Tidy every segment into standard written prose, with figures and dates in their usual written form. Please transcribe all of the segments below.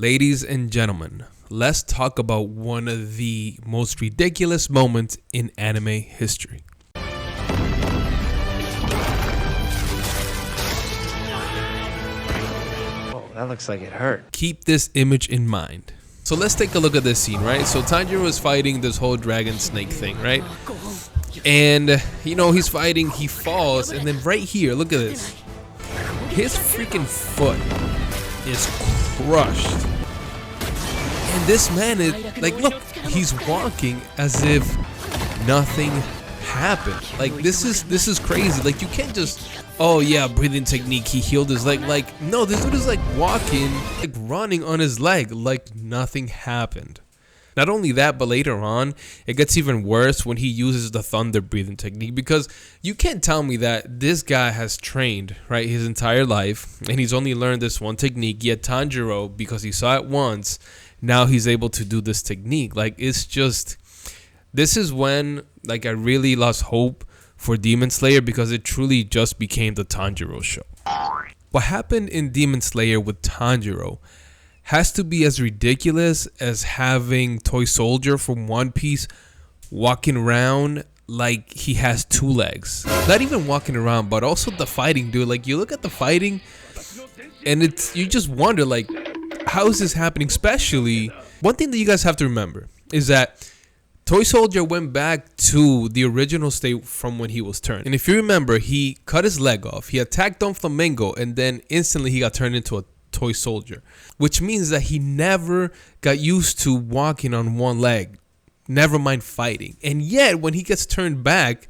Ladies and gentlemen, let's talk about one of the most ridiculous moments in anime history. Oh, that looks like it hurt. Keep this image in mind. So let's take a look at this scene, right? So Tanjiro is fighting this whole dragon snake thing, right? And, he's fighting, he falls, and then right here, look at this. His freaking foot is crushed. And this man is, look, he's walking as if nothing happened. This is crazy. You can't just, oh yeah, breathing technique, he healed his leg. No, this dude is walking, running on his leg like nothing happened. Not only that, but later on, it gets even worse when he uses the thunder breathing technique, because you can't tell me that this guy has trained, right, his entire life, and he's only learned this one technique, yet Tanjiro, because he saw it once, now he's able to do this technique. It's just, this is when, I really lost hope for Demon Slayer, because it truly just became the Tanjiro show. What happened in Demon Slayer with Tanjiro has to be as ridiculous as having Toy Soldier from One Piece walking around like he has two legs. Not even walking around, but also the fighting, dude. You look at the fighting and you just wonder, how is this happening? Especially, one thing that you guys have to remember is that Toy Soldier went back to the original state from when he was turned. And if you remember, he cut his leg off, he attacked Don Flamingo, and then instantly he got turned into a Toy Soldier, which means that he never got used to walking on one leg, never mind fighting. And yet when he gets turned back,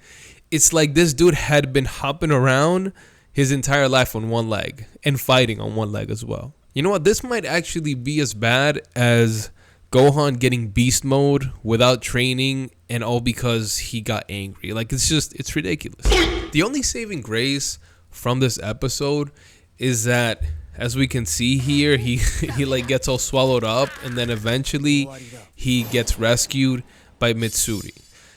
it's like this dude had been hopping around his entire life on one leg and fighting on one leg as well. You know what, this might actually be as bad as Gohan getting beast mode without training, and all because he got angry. It's ridiculous. The only saving grace from this episode is that, as we can see here, he gets all swallowed up, and then eventually he gets rescued by Mitsuri.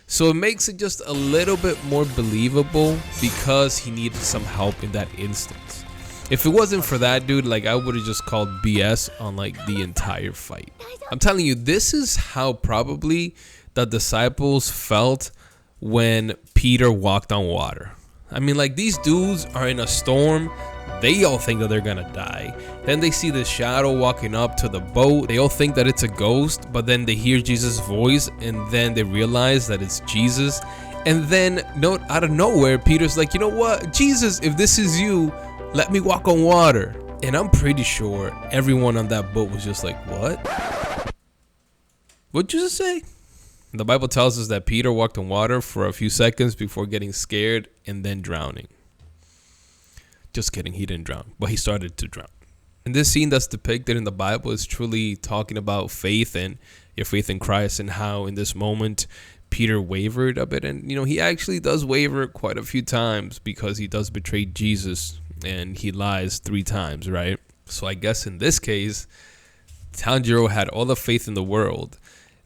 So it makes it just a little bit more believable, because he needed some help in that instance. If it wasn't for that, dude, I would have just called BS on the entire fight. I'm telling you, this is how probably the disciples felt when Peter walked on water. I mean, these dudes are in a storm. They all think that they're gonna die. Then they see the shadow walking up to the boat. They all think that it's a ghost, but then they hear Jesus' voice, and then they realize that it's Jesus. And then, out of nowhere, Peter's like, you know what? Jesus, if this is you, let me walk on water. And I'm pretty sure everyone on that boat was just like, what? What'd you just say? The Bible tells us that Peter walked on water for a few seconds before getting scared and then drowning. Just kidding, he didn't drown, but he started to drown. And this scene that's depicted in the Bible is truly talking about faith and your faith in Christ, and how in this moment Peter wavered a bit. And he actually does waver quite a few times, because he does betray Jesus and he lies 3 times, right? So I guess in this case, Tanjiro had all the faith in the world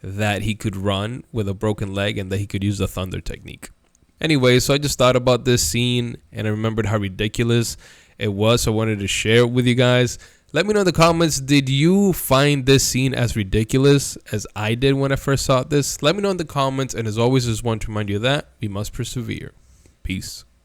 that he could run with a broken leg and that he could use the thunder technique. Anyway, so I just thought about this scene and I remembered how ridiculous it was. So I wanted to share it with you guys. Let me know in the comments, did you find this scene as ridiculous as I did when I first saw this? Let me know in the comments, and as always, just want to remind you that we must persevere. Peace.